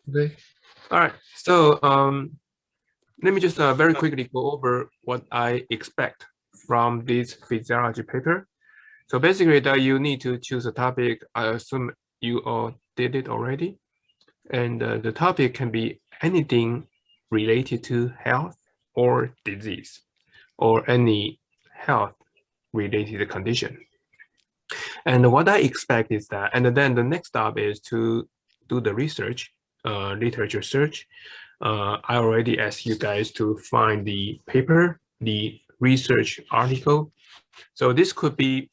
Okay. All right. So let me just very quickly go over what I expect from this physiology paper. So basically that you need to choose a topic. I assume you all did it already. And the topic can be anything related to health or disease or any health related condition. And what I expect is that, and then the next step is to do the research, literature search. I already asked you guys to find the paper, the research article. So this could be,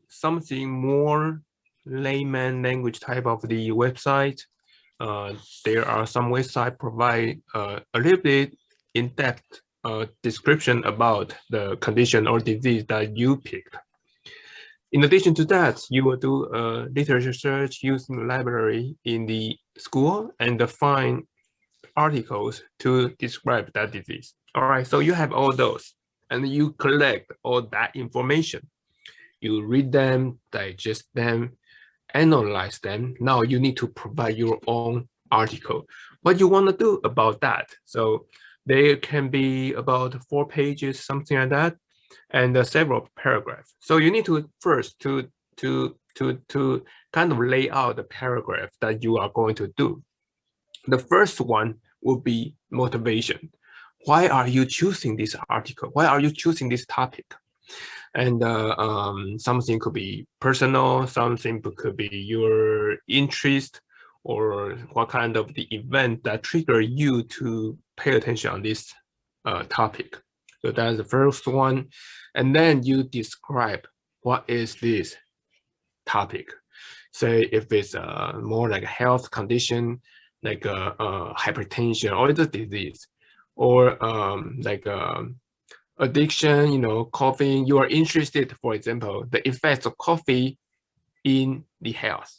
something more layman language type of the website. Uh, there are some websites provide a little bit in-depth description about the condition or disease that you picked. In addition to that, you will do a literature search using the library in the school and find articles to describe that disease. All right, so you have all those and you collect all that information. You read them, digest them, analyze them. Now you need to provide your own article. What you want to do about that? So there can be about 4 pages, something like that, and several paragraphs. So you need to first to kind of lay out the paragraph that you are going to do. The first one will be motivation. Why are you choosing this article? Why are you choosing this topic? And something could be personal, something could be your interest, or what kind of the event that trigger you to pay attention on this topic. So that's the first one. And then you describe what is this topic. Say if it's more like a health condition, like hypertension or the disease, or like addiction, coffee, you are interested, for example, the effects of coffee in the health.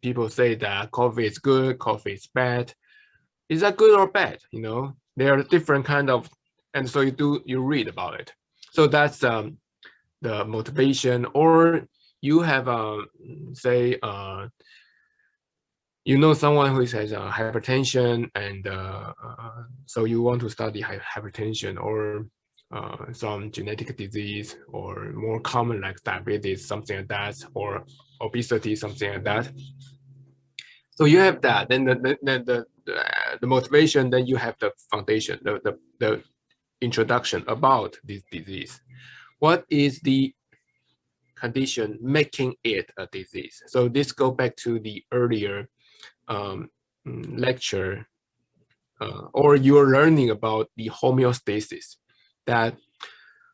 People say that coffee is good, coffee is bad. Is that good or bad? There are different kind of, and so you read about it. So that's the motivation, or you have say someone who has hypertension, and so you want to study hypertension or some genetic disease, or more common like diabetes, something like that, or obesity, something like that. So you have that, then the motivation, then you have the foundation, the introduction about this disease. What is the condition making it a disease? So this go back to the earlier lecture, or you're learning about the homeostasis, that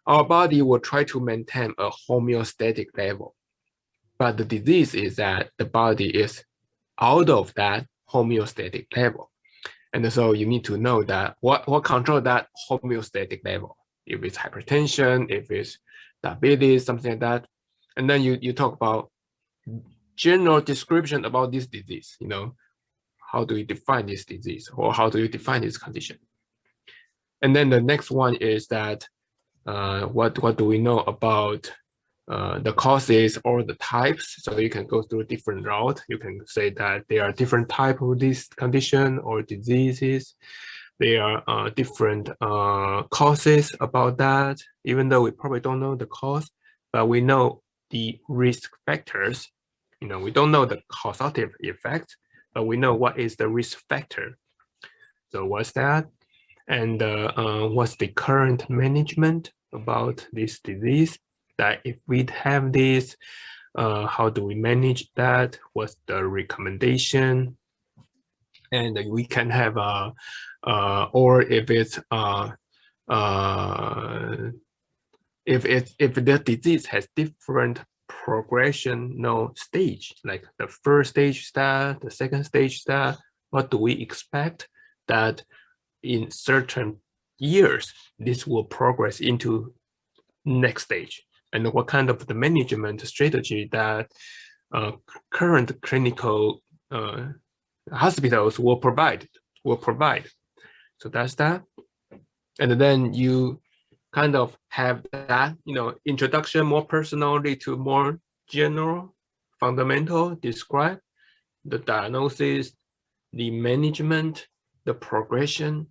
our body will try to maintain a homeostatic level. But the disease is that the body is out of that homeostatic level. And so you need to know that what control that homeostatic level. If it's hypertension, if it's diabetes, something like that. And then you talk about general description about this disease, how do you define this disease, or how do you define this condition? And then the next one is that what do we know about the causes or the types? So you can go through a different route. You can say that there are different types of this condition or diseases. There are different causes about that, even though we probably don't know the cause, but we know the risk factors. We don't know the causative effect, but we know what is the risk factor. So what's that? And what's the current management about this disease? That if we have this, how do we manage that? What's the recommendation? And we can have or if it's if the disease has different progression stage, like the first stage is that, the second stage is that, what do we expect that in certain years this will progress into next stage, and what kind of the management strategy that current clinical hospitals will provide. So that's that. And then you kind of have that, introduction, more personally to more general, fundamental, describe the diagnosis, the management, the progression,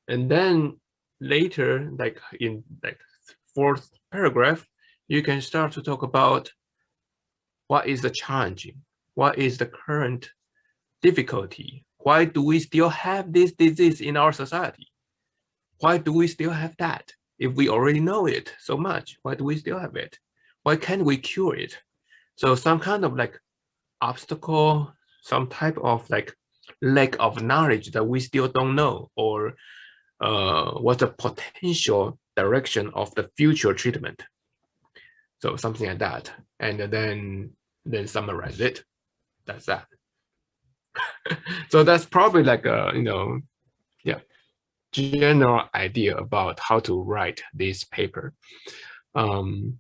and then later, like in like fourth paragraph, you can start to talk about what is the challenging, what is the current difficulty, why do we still have this disease in our society? Why do we still have that? If we already know it so much, why do we still have it? Why can't we cure it? So some kind of like obstacle, some type of like lack of knowledge that we still don't know, or what's the potential direction of the future treatment. So something like that. And then summarize it. That's that. So that's probably like a, yeah, general idea about how to write this paper. In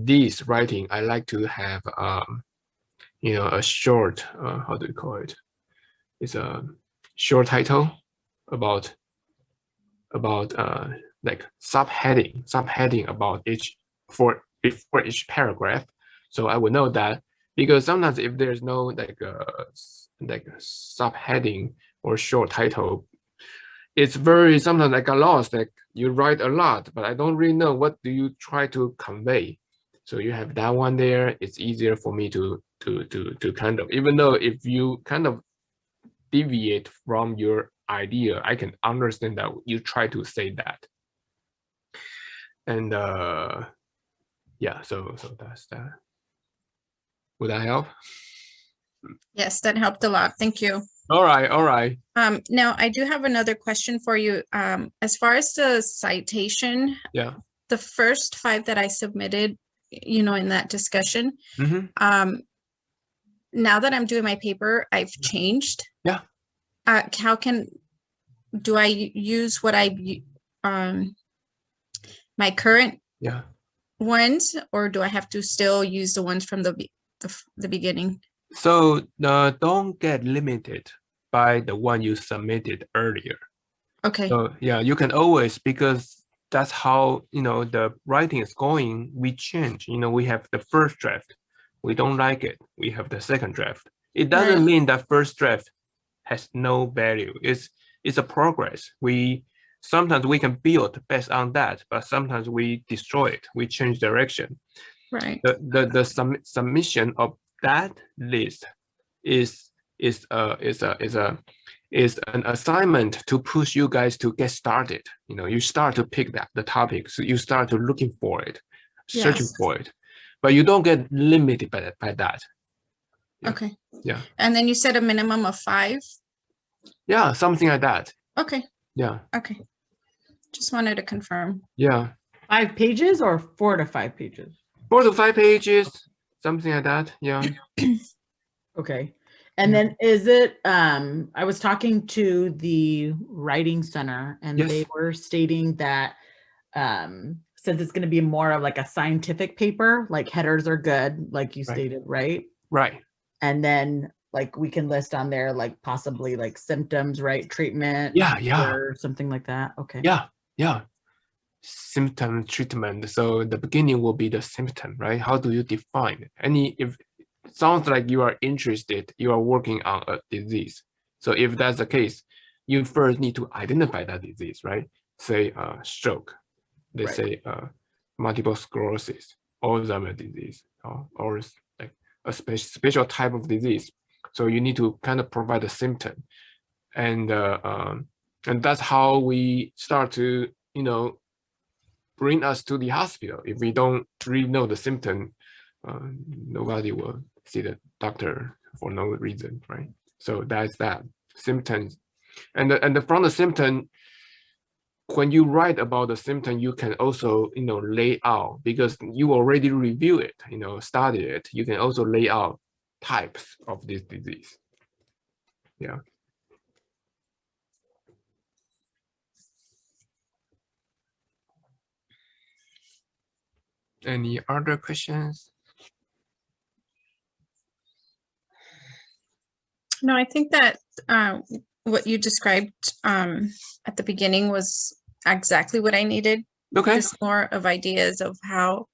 this writing, I like to have a short, how do you call it? It's a short title about like subheading about before each paragraph. So I would know that, because sometimes if there's no like subheading or short title, it's very sometimes like a loss. Like you write a lot, but I don't really know what do you try to convey. So you have that one there. It's easier for me to kind of, even though if you kind of deviate from your idea, I can understand that you try to say that. And yeah, so that's that. Would that help? Yes, that helped a lot. Thank you. All right. Now I do have another question for you. As far as the citation, Yeah. the first 5 that I submitted, in that discussion, now that I'm doing my paper, I've changed. Yeah. How do I use what my current ones, or do I have to still use the ones from the beginning? So don't get limited by the one you submitted earlier. Okay. So yeah, you can always, because that's how the writing is going. We change. We have the first draft. We don't like it. We have the second draft. It doesn't mean that first draft has no value. It's a progress. Sometimes we can build based on that, but sometimes we destroy it. We change direction. Right. The submission of that list is an assignment to push you guys to get started. You start to pick the topic, so you start to looking for it, searching for it, but you don't get limited by that. Yeah. Okay. Yeah. And then you said a minimum of 5. Yeah, something like that. Okay. Yeah. Okay. Just wanted to confirm. Yeah. 5 pages or 4 to 5 pages? 4 to 5 pages, something like that. Yeah. Okay. And then is it, I was talking to the writing center, and they were stating that since it's going to be more of like a scientific paper, like headers are good, like you stated, right? Right. And then like we can list on there, like possibly like symptoms, right? Treatment. Yeah. Or something like that. Okay. Yeah. Symptom treatment. So the beginning will be the symptom, right? How do you define it? If it sounds like you are interested, you are working on a disease. So if that's the case, you first need to identify that disease, right? Say stroke, they say multiple sclerosis, Alzheimer's disease, or like a special type of disease. So you need to kind of provide a symptom, and that's how we start to bring us to the hospital. If we don't really know the symptom, nobody will see the doctor for no reason, right? So that's that symptoms, and from the symptom, when you write about the symptom, you can also lay out, because you already review it, study it. You can also lay out types of this disease. Yeah. Any other questions? No, I think that what you described at the beginning was exactly what I needed. Okay. Just more of ideas of how,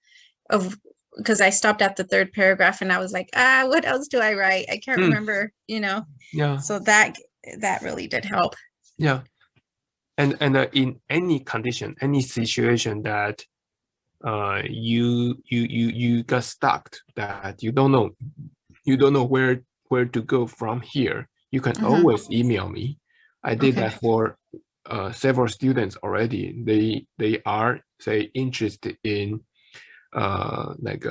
of because I stopped at the third paragraph and I was like, what else do I write? I can't remember, you know. Yeah. So that really did help. Yeah. And in any condition, any situation that you got stuck, that you don't know where to go from here, you can always email me. I did that for several students already. They are, say, interested in like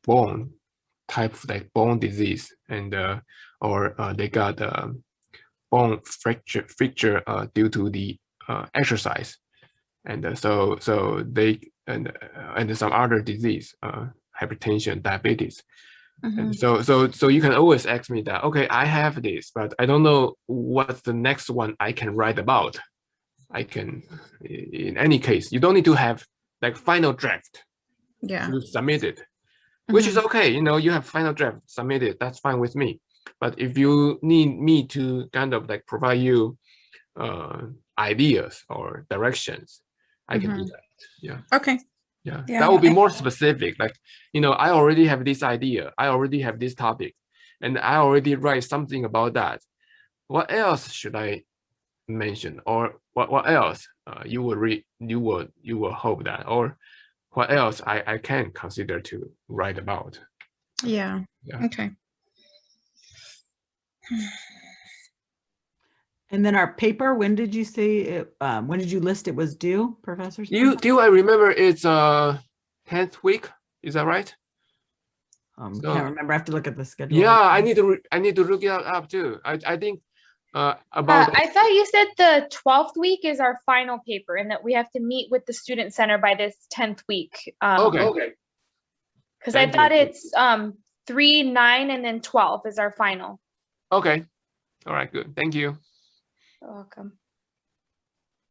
bone type, like bone disease, and or they got bone fracture due to the exercise, and so they and some other disease, hypertension, diabetes. And so you can always ask me that, okay, I have this, but I don't know what's the next one I can write about. I can, in any case, you don't need to have like final draft. Yeah. You submit it, which is okay. You know, you have final draft, submit it. That's fine with me. But if you need me to kind of like provide you ideas or directions, I can do that. Yeah. Okay. Yeah. Yeah, That would be more specific. Like, you know, I already have this idea. I already have this topic, and I already write something about that. What else should I mention, or what else you will read? You will hope that, or what else I can consider to write about. Yeah. Yeah. Okay. And then our paper, when did you say it, when did you list it was due, Professor? Do I remember it's 10th week? Is that right? Can't remember. I have to look at the schedule. Yeah, I need to look it up too. I think about. I thought you said the 12th week is our final paper, and that we have to meet with the student center by this 10th week. Okay. Because I thought it's 3, 9, and then 12 is our final. Okay. All right. Good. Thank you. You're welcome.